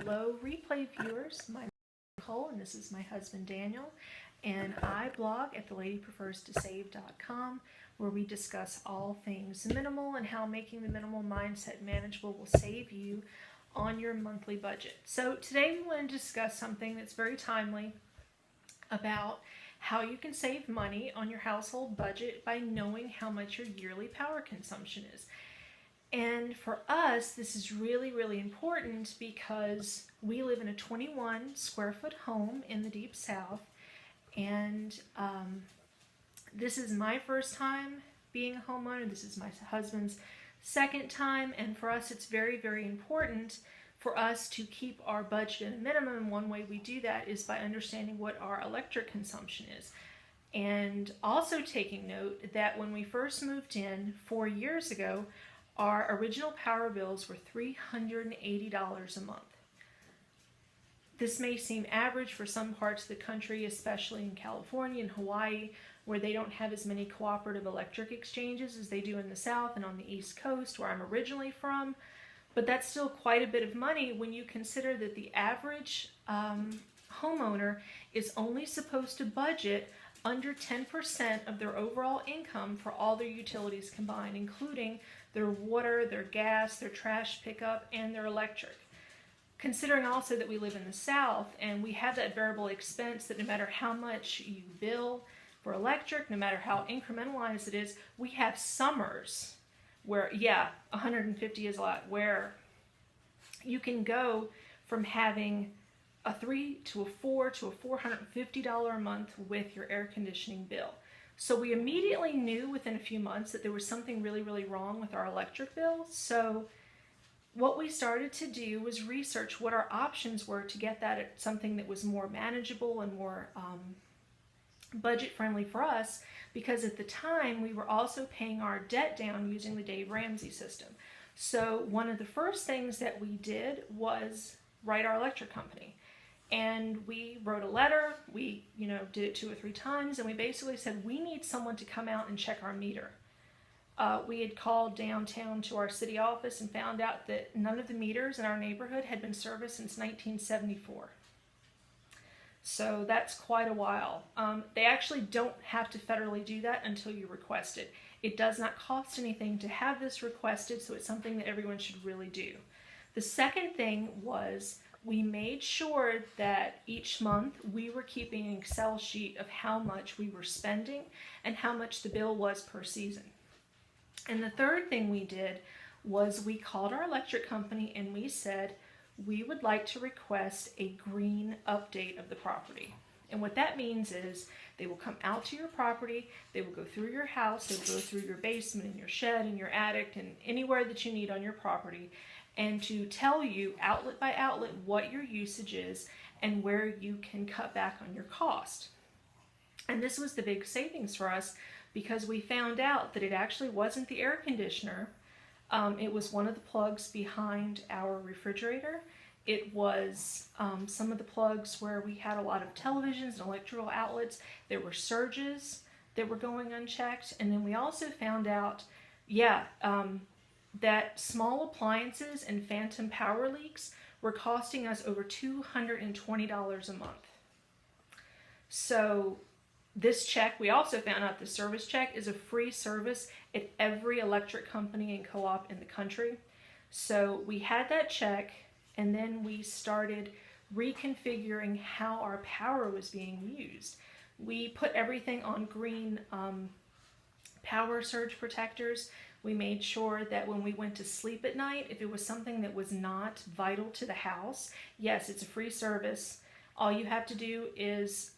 Hello, replay viewers. My name is Nicole, and this is my husband Daniel. And I blog at theladypreferstosave.com, where we discuss all things minimal and how making the minimal mindset manageable will save you on your monthly budget. So today we want to discuss something that's very timely about how you can save money on your household budget by knowing how much your yearly power consumption is. And for us, this is really, really important because we live in a 21 square foot home in the Deep South. And this is my first time being a homeowner. This is my husband's second time. And for us, it's very, very important for us to keep our budget at a minimum. One way we do that is by understanding what our electric consumption is. And also taking note that when we first moved in 4 years ago, our original power bills were $380 a month. This may seem average for some parts of the country, especially in California and Hawaii, where they don't have as many cooperative electric exchanges as they do in the South and on the East Coast, where I'm originally from. But that's still quite a bit of money when you consider that the average homeowner is only supposed to budget under 10% of their overall income for all their utilities combined, including their water, their gas, their trash pickup, and their electric. Considering also that we live in the South and we have that variable expense that no matter how much you bill for electric, no matter how incrementalized it is, we have summers where, 150 is a lot, where you can go from having a $3 to a $4 to a $450 a month with your air conditioning bill. So we immediately knew within a few months that there was something really, really wrong with our electric bill. So what we started to do was research what our options were to get that at something that was more manageable and more budget friendly for us, because at the time we were also paying our debt down using the Dave Ramsey system. So one of the first things that we did was write our electric company. And we wrote a letter, we did it 2 or 3 times, and we basically said we need someone to come out and check our meter. We had called downtown to our city office and found out that none of the meters in our neighborhood had been serviced since 1974. So that's quite a while. They actually don't have to federally do that until you request it. It does not cost anything to have this requested, so it's something that everyone should really do. The second thing was we made sure that each month we were keeping an Excel sheet of how much we were spending and how much the bill was per season. And the third thing we did was we called our electric company and we said we would like to request a green update of the property. And what that means is they will come out to your property, they will go through your house, they will go through your basement and your shed and your attic and anywhere that you need on your property, and to tell you outlet by outlet what your usage is and where you can cut back on your cost. And this was the big savings for us because we found out that it actually wasn't the air conditioner. It was one of the plugs behind our refrigerator. It was some of the plugs where we had a lot of televisions and electrical outlets. There were surges that were going unchecked. And then we also found out, that small appliances and phantom power leaks were costing us over $220 a month. So this check, we also found out the service check is a free service at every electric company and co-op in the country. So we had that check, and then we started reconfiguring how our power was being used. We put everything on green power surge protectors. We made sure that when we went to sleep at night, if it was something that was not vital to the house, yes, it's a free service. All you have to do is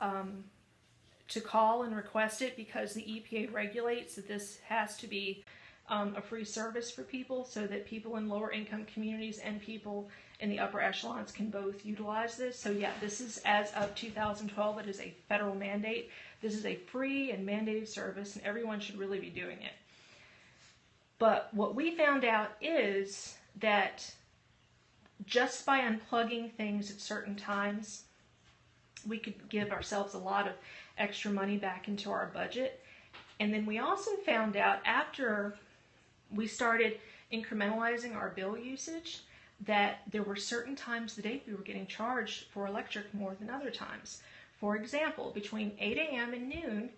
to call and request it, because the EPA regulates that this has to be a free service for people, so that people in lower income communities and people in the upper echelons can both utilize this. So this is as of 2012. It is a federal mandate. This is a free and mandated service, and everyone should really be doing it. But what we found out is that just by unplugging things at certain times, we could give ourselves a lot of extra money back into our budget. And then we also found out, after we started incrementalizing our bill usage, that there were certain times of the day we were getting charged for electric more than other times. For example, between 8 a.m. and noon,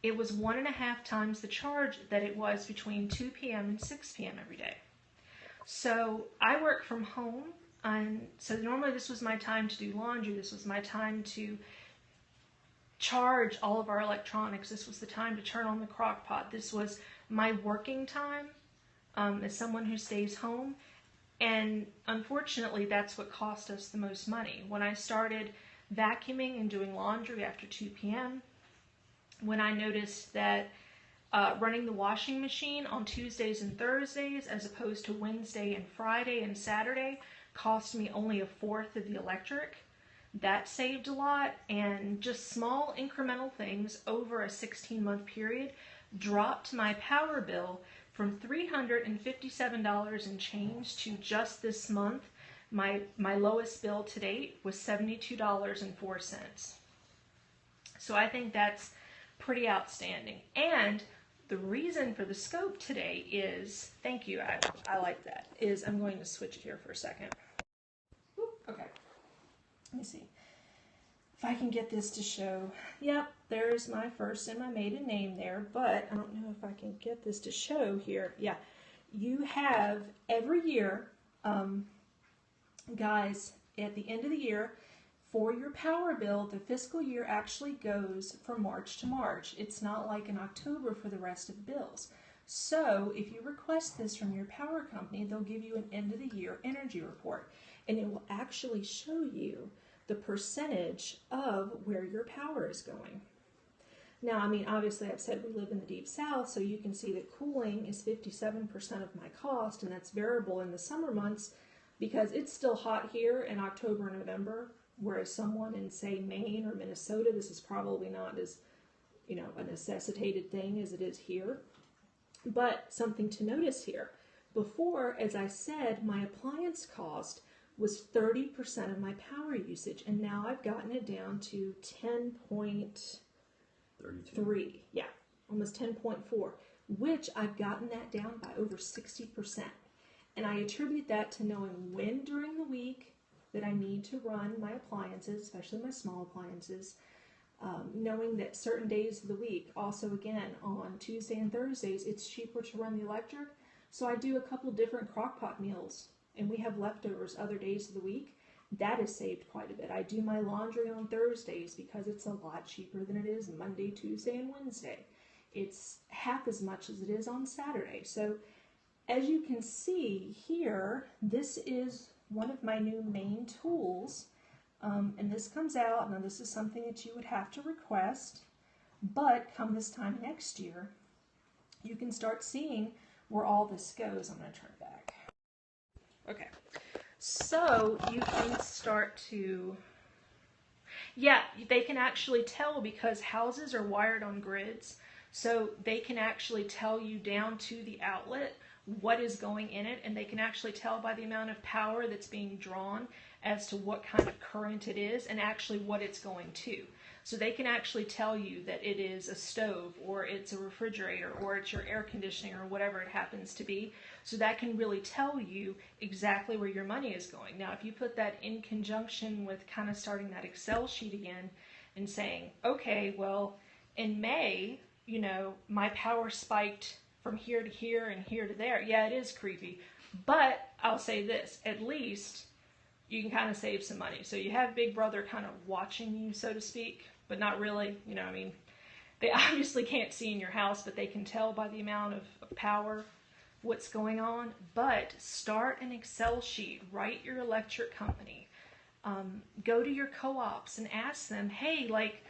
it was 1.5 times the charge that it was between 2 p.m. and 6 p.m. every day. So I work from home, and so normally this was my time to do laundry. This was my time to charge all of our electronics. This was the time to turn on the crock pot. This was my working time as someone who stays home. And unfortunately, that's what cost us the most money. When I started vacuuming and doing laundry after 2 p.m., when I noticed that running the washing machine on Tuesdays and Thursdays as opposed to Wednesday and Friday and Saturday cost me only 1/4 of the electric, that saved a lot. And just small incremental things over a 16-month period dropped my power bill from $357 and change to just this month. My lowest bill to date was $72.04. So I think that's pretty outstanding. And the reason for the scope today is, thank you, I like that, is I'm going to switch it here for a second. Okay, let me see if I can get this to show. Yep, there's my first and my maiden name there, but I don't know if I can get this to show here. Yeah, you have every year, guys, at the end of the year, for your power bill, the fiscal year actually goes from March to March. It's not like in October for the rest of the bills. So if you request this from your power company, they'll give you an end of the year energy report, and it will actually show you the percentage of where your power is going. Now, I mean, obviously I've said we live in the deep south, so you can see that cooling is 57% of my cost, and that's variable in the summer months because it's still hot here in October and November, whereas someone in, say, Maine or Minnesota, this is probably not as, you know, a necessitated thing as it is here. But something to notice here. Before, as I said, my appliance cost was 30% of my power usage, and now I've gotten it down to 10.3. Yeah, almost 10.4, which I've gotten that down by over 60%. And I attribute that to knowing when during the week that I need to run my appliances, especially my small appliances, knowing that certain days of the week, also again on Tuesday and Thursdays, it's cheaper to run the electric. So I do a couple different crock pot meals, and we have leftovers other days of the week. That has saved quite a bit. I do my laundry on Thursdays because it's a lot cheaper than it is Monday, Tuesday, and Wednesday. It's half as much as it is on Saturday. So as you can see here, this is one of my new main tools, and this comes out. Now this is something that you would have to request, but come this time next year, you can start seeing where all this goes. I'm going to turn it back. Okay, so you can start to, yeah, they can actually tell because houses are wired on grids, so they can actually tell you down to the outlet what is going in it, and they can actually tell by the amount of power that's being drawn as to what kind of current it is and actually what it's going to. So they can actually tell you that it is a stove or it's a refrigerator or it's your air conditioning or whatever it happens to be. So that can really tell you exactly where your money is going. Now, if you put that in conjunction with kind of starting that Excel sheet again and saying, okay, well, in May, you know, my power spiked from here to here and here to there. Yeah, it is creepy, but I'll say this, at least you can kind of save some money. So you have Big Brother kind of watching you, so to speak, but not really, you know, I mean, they obviously can't see in your house, but they can tell by the amount of power what's going on. But start an Excel sheet, write your electric company, go to your co-ops and ask them, hey, like,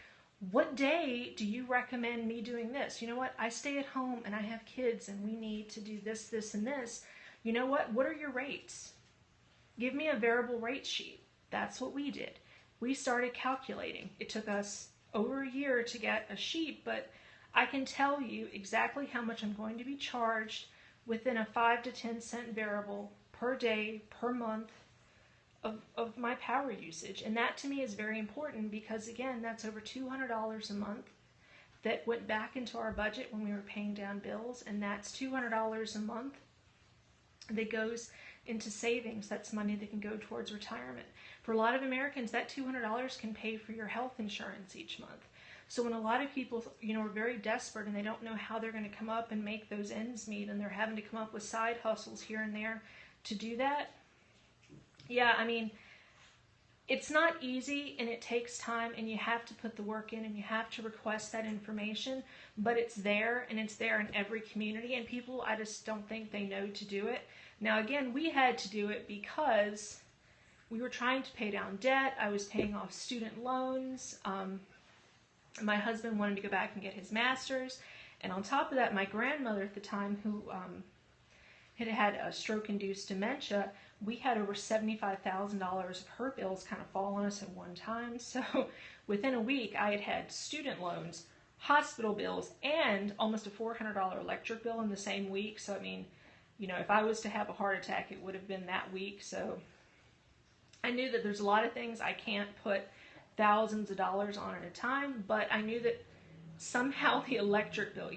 what day do you recommend me doing this? You know what? I stay at home and I have kids and we need to do this, this, and this. You know what? What are your rates? Give me a variable rate sheet. That's what we did. We started calculating. It took us over a year to get a sheet, but I can tell you exactly how much I'm going to be charged within a 5 to 10 cent variable per day, per month, of my power usage. And that to me is very important because, again, that's over $200 a month that went back into our budget when we were paying down bills, and that's $200 a month that goes into savings. That's money that can go towards retirement. For a lot of Americans, that $200 can pay for your health insurance each month. So when a lot of people, are very desperate and they don't know how they're going to come up and make those ends meet, and they're having to come up with side hustles here and there to do that, yeah, I mean, it's not easy and it takes time, and you have to put the work in and you have to request that information, but it's there, and it's there in every community, and people, I just don't think they know to do it. Now again, we had to do it because we were trying to pay down debt. I was paying off student loans. My husband wanted to go back and get his master's, and on top of that, my grandmother at the time, who had had a stroke-induced dementia, we had over $75,000 of her bills kind of fall on us at one time. So within a week, I had had student loans, hospital bills, and almost a $400 electric bill in the same week. So I mean, if I was to have a heart attack, it would have been that week. So I knew that there's a lot of things I can't put thousands of dollars on at a time, but I knew that somehow the electric bill,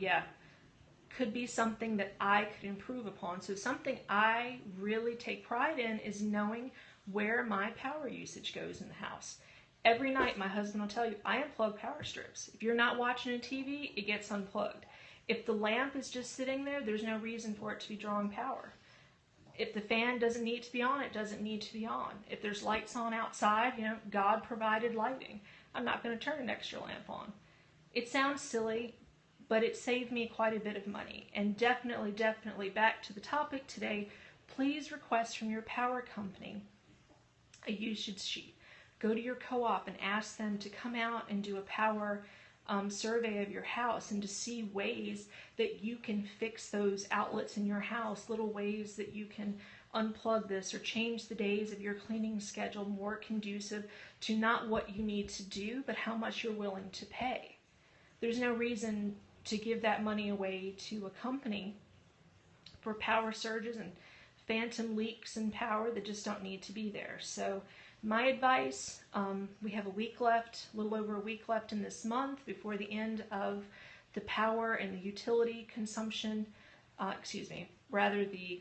could be something that I could improve upon. So something I really take pride in is knowing where my power usage goes in the house. Every night, my husband will tell you, I unplug power strips. If you're not watching a TV, it gets unplugged. If the lamp is just sitting there, there's no reason for it to be drawing power. If the fan doesn't need to be on, it doesn't need to be on. If there's lights on outside, God provided lighting. I'm not going to turn an extra lamp on. It sounds silly, but it saved me quite a bit of money. And definitely back to the topic today, please request from your power company a usage sheet. Go to your co-op and ask them to come out and do a power survey of your house, and to see ways that you can fix those outlets in your house, little ways that you can unplug this or change the days of your cleaning schedule more conducive to not what you need to do, but how much you're willing to pay. There's no reason to give that money away to a company for power surges and phantom leaks in power that just don't need to be there. So my advice, we have a week left, a little over a week left in this month before the end of the power and the utility consumption, the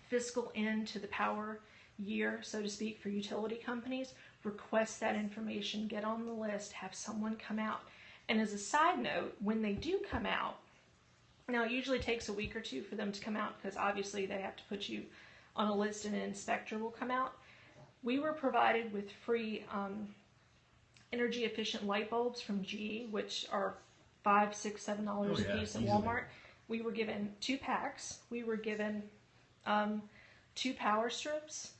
fiscal end to the power year, so to speak, for utility companies. Request that information, get on the list, have someone come out. And as a side note, when they do come out, now it usually takes a week or two for them to come out, because obviously they have to put you on a list and an inspector will come out. We were provided with free energy efficient light bulbs from GE, which are $5, $6, $7 a piece at Walmart. We were given 2 packs. We were given 2 power strips.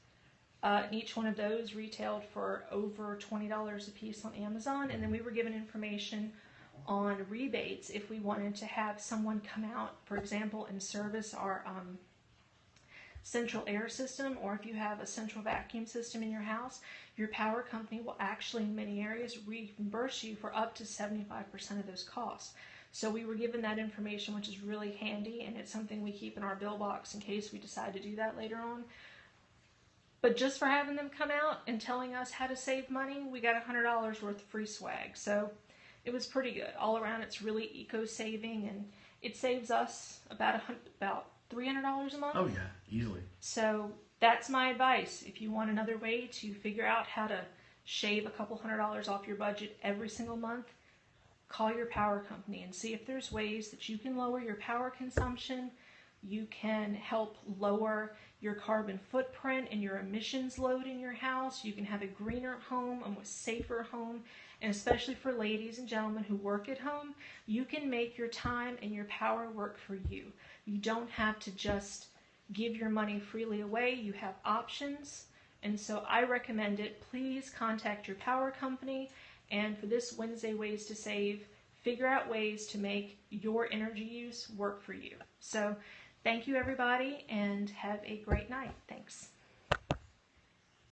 And each one of those retailed for over $20 a piece on Amazon. And then we were given information on rebates if we wanted to have someone come out, for example, and service our central air system, or if you have a central vacuum system in your house, your power company will actually in many areas reimburse you for up to 75% of those costs. So we were given that information, which is really handy, and it's something we keep in our bill box in case we decide to do that later on. But just for having them come out and telling us how to save money, we got $100 worth of free swag. So it was pretty good. All around, it's really eco-saving, and it saves us about $300 a month. Oh yeah, easily. So that's my advice. If you want another way to figure out how to shave a couple $100 off your budget every single month, call your power company and see if there's ways that you can lower your power consumption. You can help lower your carbon footprint and your emissions load in your house. You can have a greener home, a more safer home, and especially for ladies and gentlemen who work at home, you can make your time and your power work for you. You don't have to just give your money freely away. You have options, and so I recommend it. Please contact your power company, and for this Wednesday Ways to Save, figure out ways to make your energy use work for you. So thank you, everybody, and have a great night. Thanks.